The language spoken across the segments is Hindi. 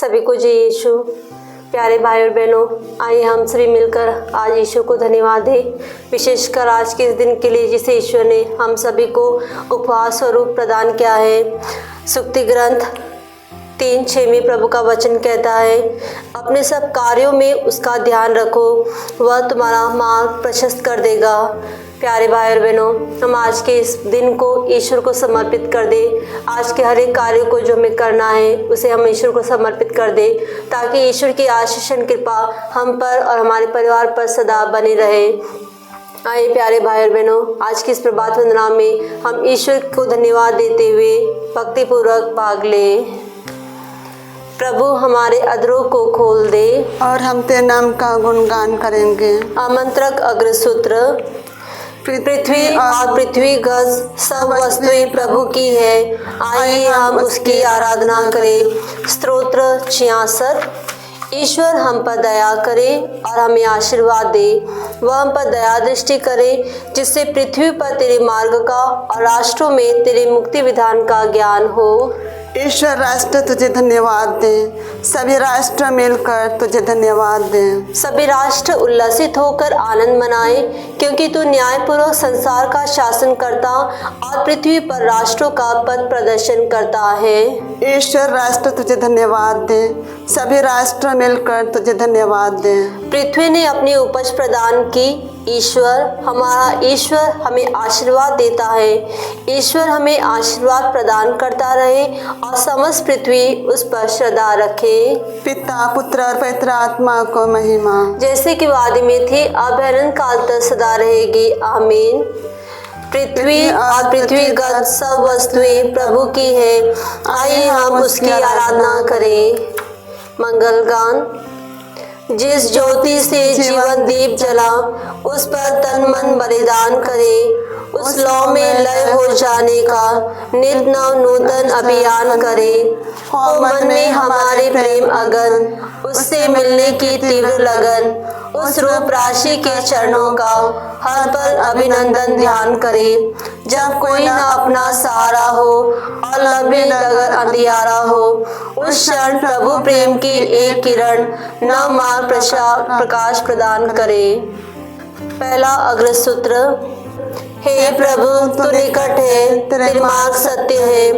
सभी को जय यीशु। प्यारे भाई और बहनों, आइए हम सभी मिलकर आज यीशु को धन्यवाद दें, विशेषकर आज के इस दिन के लिए जिसे ईश्वर ने हम सभी को उपहार स्वरूप प्रदान किया है। सुक्ति ग्रंथ 3:6 में प्रभु का वचन कहता है, अपने सब कार्यों में उसका ध्यान रखो, वह तुम्हारा मार्ग प्रशस्त कर देगा। प्यारे भाई और बहनों, हम आज के इस दिन को ईश्वर को समर्पित कर दें। आज के हर एक कार्य को जो हमें करना है उसे हम ईश्वर को समर्पित कर दें, ताकि ईश्वर की आशीष कृपा हम पर और हमारे परिवार पर सदा बनी रहे। आइए प्यारे भाई और बहनों, आज की इस प्रभात वंदना में हम ईश्वर को धन्यवाद देते हुए भक्तिपूर्वक भाग लें। प्रभु हमारे अधरों को खोल दे और हम तेरे नाम का गुणगान करेंगे। आमंत्रक अग्रसूत्र। पृथ्वी और पृथ्वीगत सब वस्तुएं प्रभु की है, आइए हम उसकी आराधना करें। स्तोत्र 66। ईश्वर हम पर दया करे और हमें आशीर्वाद दे, वह हम पर दया दृष्टि करे, जिससे पृथ्वी पर तेरे मार्ग का और राष्ट्रों में तेरे मुक्ति विधान का ज्ञान हो। ईश्वर राष्ट्र तुझे धन्यवाद दे, सभी राष्ट्र मिलकर तुझे धन्यवाद दें। सभी राष्ट्र उल्लसित होकर आनंद मनाए, क्योंकि तू न्यायपूर्वक संसार का शासन करता और पृथ्वी पर राष्ट्रों का पथ प्रदर्शन करता है। ईश्वर राष्ट्र तुझे धन्यवाद दे, सभी राष्ट्र मिलकर तुझे धन्यवाद दें। पृथ्वी ने अपनी उपज प्रदान की, हमारा ईश्वर हमें आशीर्वाद देता है। ईश्वर हमें आशीर्वाद प्रदान करता रहे और समस्त पृथ्वी उस पर श्रद्धा रखे। पिता पुत्र और पवित्र आत्मा को महिमा, जैसे कि वादी में थी, अब अनंत काल तक सदा रहेगी। आमीन। पृथ्वी और पृथ्वीगत सब वस्तुएं प्रभु की है, आइए हम उसकी आराधना करें। मंगल गान। जिस ज्योति से जीवन दीप जला, उस पर तन मन बलिदान करे, उस लौ में लय हो जाने का नित नव नूतन अभियान करे। हो मन में हमारे प्रेम अगन, उससे मिलने की तीव्र लगन, उस रूप राशि के चरणों का हर पल अभिनंदन ध्यान करे। जब कोई न अपना सहारा हो और लंबे लगन अंधियारा हो, उस क्षण प्रभु प्रेम की एक किरण नव मार्ग प्रकाश प्रदान करे। पहला अग्रसूत्र। हे प्रभु, तू निकट है, तेरे मार्ग सत्य है।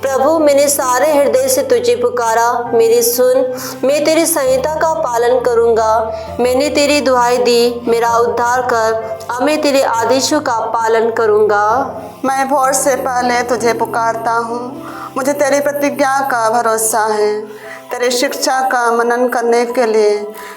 प्रभु, मैंने सारे हृदय से तुझे पुकारा, मेरी सुन। मैं तेरी संहिता का पालन करूंगा। मैंने तेरी दुहाई दी, मेरा उद्धार कर, अब मैं तेरे आदेशों का पालन करूंगा। मैं भोर से पहले तुझे पुकारता हूँ, मुझे तेरी प्रतिज्ञा का भरोसा है। तेरी शिक्षा का मनन करने के लिए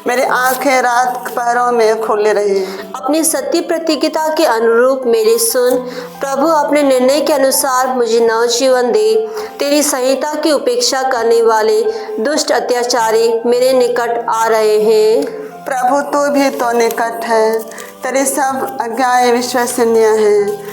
मेरी आंखें रात पहरों में खुली रही। अपनी सत्य प्रतिज्ञा के अनुरूप मेरी सुन। प्रभु, अपने निर्णय के अनुसार मुझे नव जीवन दे। तेरी संहिता की उपेक्षा करने वाले दुष्ट अत्याचारी मेरे निकट आ रहे हैं। प्रभु, तू भी तो निकट है, तेरी सब आज्ञाएं विश्वसनीय है।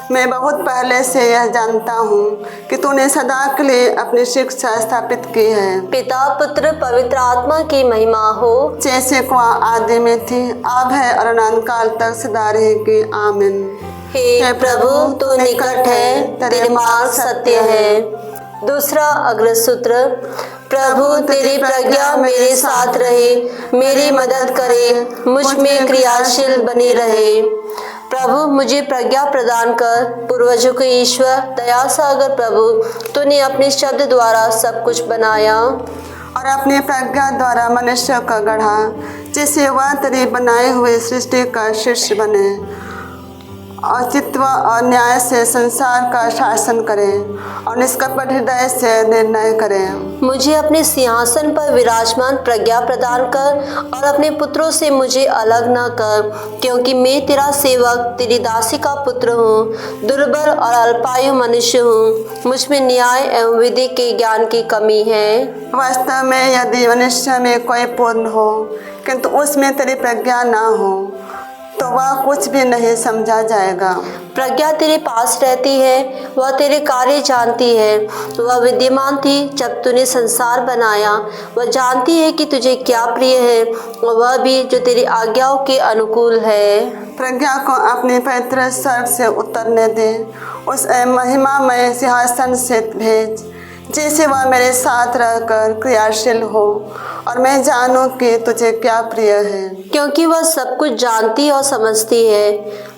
मैं बहुत पहले से यह जानता हूँ कि तूने सदा के लिए अपनी शिक्षा स्थापित की है। पिता पुत्र पवित्र आत्मा की महिमा हो, जैसे को आदि में थी, अब है और अनंत काल तक सदा रहेगी। आमीन। हे प्रभु, तू निकट है, तेरे मार्ग सत्य है। दूसरा अग्रसूत्र। प्रभु, तेरी प्रज्ञा मेरे साथ रहे, मेरी मदद करे, मुझ में क्रियाशील बनी रहे। प्रभु, मुझे प्रज्ञा प्रदान कर। पूर्वजों के ईश्वर दया सागर प्रभु, तूने अपने शब्द द्वारा सब कुछ बनाया और अपनी प्रज्ञा द्वारा मनुष्य का गढ़ा, जिससे वह तेरी बनाए हुए सृष्टि का शीर्ष बने, औचित्य और न्याय से संसार का शासन करें और निष्कपट हृदय से निर्णय करें। मुझे अपने सिंहासन पर विराजमान प्रज्ञा प्रदान कर और अपने पुत्रों से मुझे अलग न कर, क्योंकि मैं तेरा सेवक, तेरी दासी का पुत्र हूँ। दुर्बल और अल्पायु मनुष्य हूँ, मुझ में न्याय एवं विधि के ज्ञान की कमी है। वास्तव में यदि मनुष्य में कोई पूर्ण हो किंतु उसमें तेरी प्रज्ञा न हो, तो वह कुछ भी नहीं समझा जाएगा। प्रज्ञा तेरे पास रहती है, वह तेरे कार्य जानती है। वह विद्यमान थी जब तूने संसार बनाया, वह जानती है कि तुझे क्या प्रिय है, वह भी जो तेरी आज्ञाओं के अनुकूल है। प्रज्ञा को अपने पवित्र स्वर्ग से उतरने दे, उस महिमामय सिंहासन से भेज, जैसे वह मेरे साथ रहकर क्रियाशील हो और मैं जानूं कि तुझे क्या प्रिय है। क्योंकि वह सब कुछ जानती और समझती है।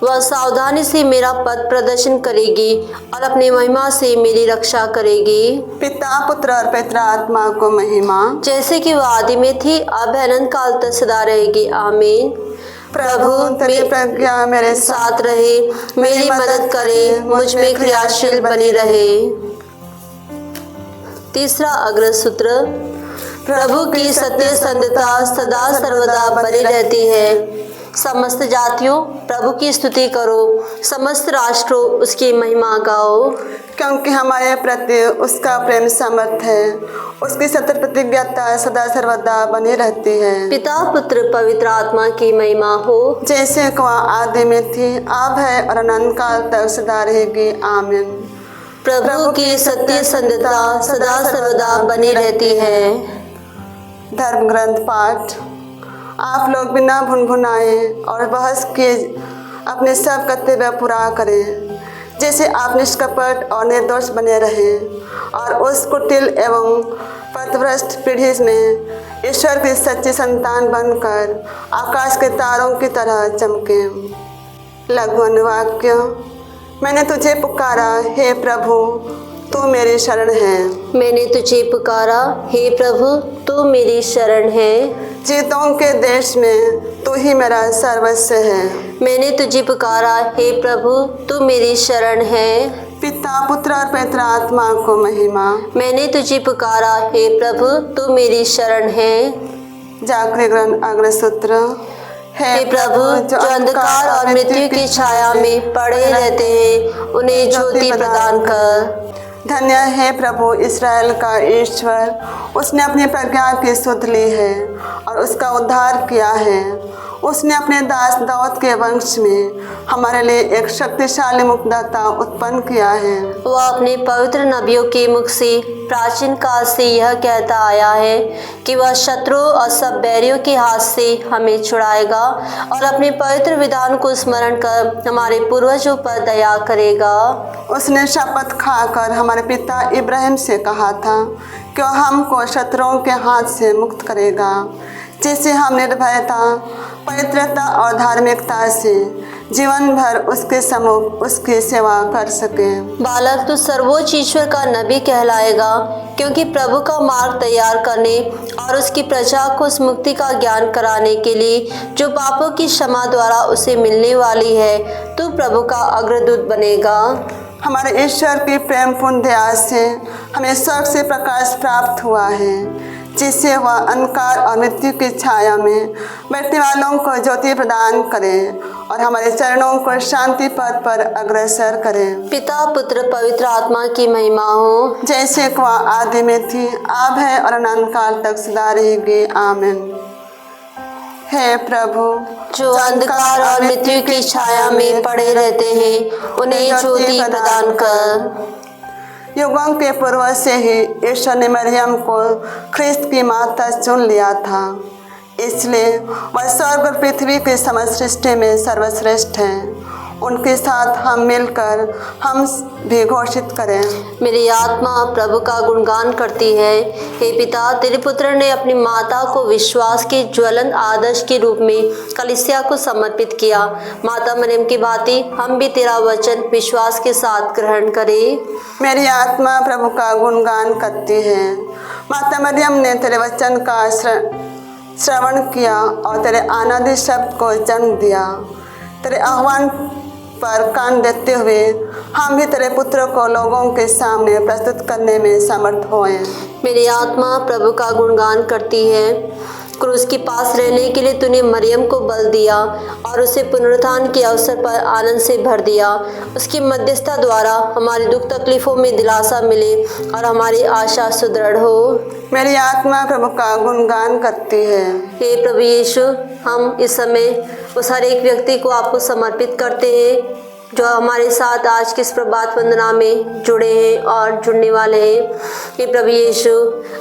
वह सावधानी से मेरा पथ प्रदर्शन करेगी और अपनी महिमा से मेरी रक्षा करेगी। पिता पुत्र और पवित्र आत्मा को महिमा, जैसे कि वह आदि में थी, अब अनंत काल तक सदा रहेगी। आमीन। प्रभु तेरी प्रज्ञा मेरे साथ रहे, मेरी मदद करे, मुझ में क्रियाशील बनी रहे। तीसरा अग्र सूत्र, प्रभु की सत्य संधता सदा सर्वदा बनी रहती है। समस्त जातियों प्रभु की स्तुति करो, समस्त राष्ट्रों उसकी महिमा गाओ। क्योंकि हमारे प्रति उसका प्रेम समर्थ है, उसकी सत्य प्रतिज्ञता सदा सर्वदा बनी रहती है। पिता पुत्र पवित्र आत्मा की महिमा हो, जैसे कि वह आदि में थी, अब है और अनंत काल तक सदा रहेगी। आमीन। प्रभु की सत्य संधता सदा सर्वदा बनी रहती है। धर्म ग्रंथ पाठ। आप लोग बिना भुनभुनाए और बहस किए अपने सब कर्तव्य पूरा करें, जैसे आप निष्कपट और निर्दोष बने रहें और उस कुटिल एवं पथभ्रष्ट पीढ़ी में ईश्वर की सच्ची संतान बनकर आकाश के तारों की तरह चमके। लघु अनुवाक्य। मैंने तुझे पुकारा, हे प्रभु तू मेरी शरण है। मैंने तुझे पुकारा, हे प्रभु तू मेरी शरण है। जीतों के देश में तू ही मेरा सर्वस्व है। मैंने तुझे पुकारा, हे प्रभु तू मेरी शरण है। पिता पुत्र और पवित्र आत्मा को महिमा। मैंने तुझे पुकारा, हे प्रभु तू मेरी शरण है। जागृत ग्रंथ अग्र सूत्र। हे प्रभु जो अंधकार और मृत्यु की छाया में पड़े रहते हैं, उन्हें ज्योति प्रदान कर। धन्य है प्रभु इस्राएल का ईश्वर, उसने अपनी प्रज्ञा की सुध ली है और उसका उद्धार किया है। उसने अपने दास दाऊद के वंश में हमारे लिए एक शक्तिशाली मुक्तिदाता उत्पन्न किया है। वह अपने पवित्र नबियों के मुख से प्राचीन काल से यह कहता आया है कि वह शत्रुओं और सब बैरियों के हाथ से हमें छुड़ाएगा और अपने पवित्र विधान को स्मरण कर हमारे पूर्वजों पर दया करेगा। उसने शपथ खाकर हमारे पिता इब्राहिम से कहा था कि वह हमको शत्रुओं के हाथ से मुक्त करेगा, जिससे हम निर्भयता, पवित्रता और धार्मिकता से जीवन भर उसके सम्मुख उसकी सेवा कर सके। बालक तो सर्वोच्च ईश्वर का नबी कहलाएगा, क्योंकि प्रभु का मार्ग तैयार करने और उसकी प्रजा को उस मुक्ति का ज्ञान कराने के लिए जो पापों की क्षमा द्वारा उसे मिलने वाली है, तू प्रभु का अग्रदूत बनेगा। हमारे ईश्वर की प्रेमपूर्ण दया से हमें स्वर्ग से प्रकाश प्राप्त हुआ है, जिससे वह अंधकार और मृत्यु की छाया में बैठने वालों को ज्योति प्रदान करे और हमारे चरणों को शांति पथ पर अग्रसर करे। पिता पुत्र पवित्र आत्मा की महिमा हो, जैसे कि वह आदि में थी, अब है और अनंत काल तक सदा रहेगी। आमीन। हे प्रभु जो अंधकार और मृत्यु की छाया में पड़े रहते हैं, उन्हें ज्योति प्रदान कर। युगों के पूर्व से ही ईश्वर ने मरियम को ख्रिस्त की माता चुन लिया था, इसलिए वह स्वर्ग और पृथ्वी की समस्त सृष्टि में सर्वश्रेष्ठ है। उनके साथ हम मिलकर हम भी घोषित करें। मेरी आत्मा प्रभु का गुणगान करती है। हे पिता, तेरे पुत्र ने अपनी माता को विश्वास के ज्वलंत आदर्श के रूप में कलीसिया को समर्पित किया। माता मरियम की भांति हम भी तेरा वचन विश्वास के साथ ग्रहण करें। मेरी आत्मा प्रभु का गुणगान करती है। माता मरियम ने तेरे वचन का श्रवण किया और तेरे आनंदी शब्द को जन्म दिया। तेरे आह्वान पर कान देते हुए हम भी तेरे पुत्र को लोगों के सामने प्रस्तुत करने में समर्थ होएं। मेरी आत्मा प्रभु का गुणगान करती है। क्रूस के पास रहने के लिए तूने मरियम को बल दिया और उसे पुनरुत्थान के अवसर पर आनंद से भर दिया। उसकी मध्यस्थता द्वारा हमारी दुख तकलीफों में दिलासा मिले और हमारी आशा सुदृढ़ हो। मेरी आत्मा प्रभु का गुणगान करती है। हे प्रभु यीशु, हम इस समय उस हर एक व्यक्ति को आपको समर्पित करते हैं जो हमारे साथ आज की इस प्रभात वंदना में जुड़े हैं और जुड़ने वाले हैं। हे प्रभु यीशु,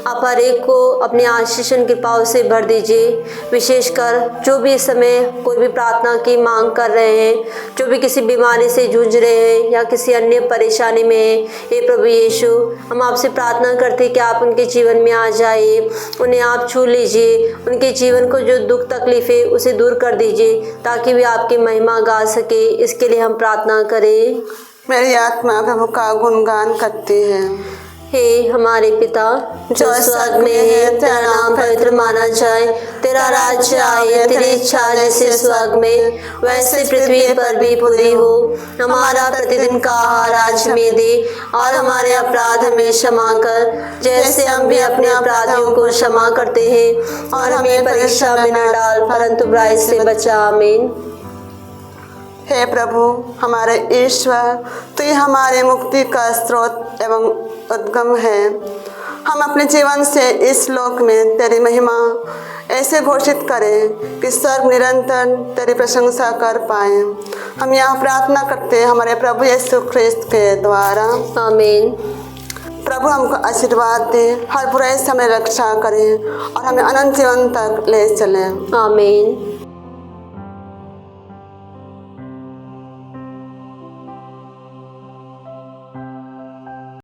आप हर एक को अपनी आशीषन कृपाओं से भर दीजिए। विशेषकर जो भी इस समय कोई भी प्रार्थना की मांग कर रहे हैं, जो भी किसी बीमारी से जूझ रहे हैं या किसी अन्य परेशानी में है, हे प्रभु यीशु, हम आपसे प्रार्थना करते हैं कि आप उनके जीवन में आ जाइए, उन्हें आप छू लीजिए, उनके जीवन को जो दुख तकलीफ है उसे दूर कर दीजिए, ताकि वे आपकी महिमा गा सके। इसके लिए हम प्रार्थना करें। मेरी आत्मा प्रभु का गुणगान करती है। हे हमारे पिता जो स्वर्ग में है, तेरा नाम पवित्र माना जाए, तेरा राज्य आए, तेरी इच्छा जैसे स्वर्ग में वैसे पृथ्वी पर भी पूरी हो। हमारा प्रतिदिन का आहार आज हमें दे, और हमारे अपराध हमें क्षमा कर, जैसे हम भी अपने अपराधियों को क्षमा करते हैं, और हमें परीक्षा में न डाल, परंतु बुराई से बचा। आमीन। हे प्रभु हमारे ईश्वर, तू ही हमारे मुक्ति का स्रोत एवं उद्गम है। हम अपने जीवन से इस लोक में तेरी महिमा ऐसे घोषित करें कि स्वर्ग निरंतर तेरी प्रशंसा कर पाए। हम यहाँ प्रार्थना करते हैं हमारे प्रभु यीशु ख्रिस्त के द्वारा। आमीन। प्रभु हमको आशीर्वाद दे, हर बुराई से हमें रक्षा करें और हमें अनंत जीवन तक ले चलें। आमीन।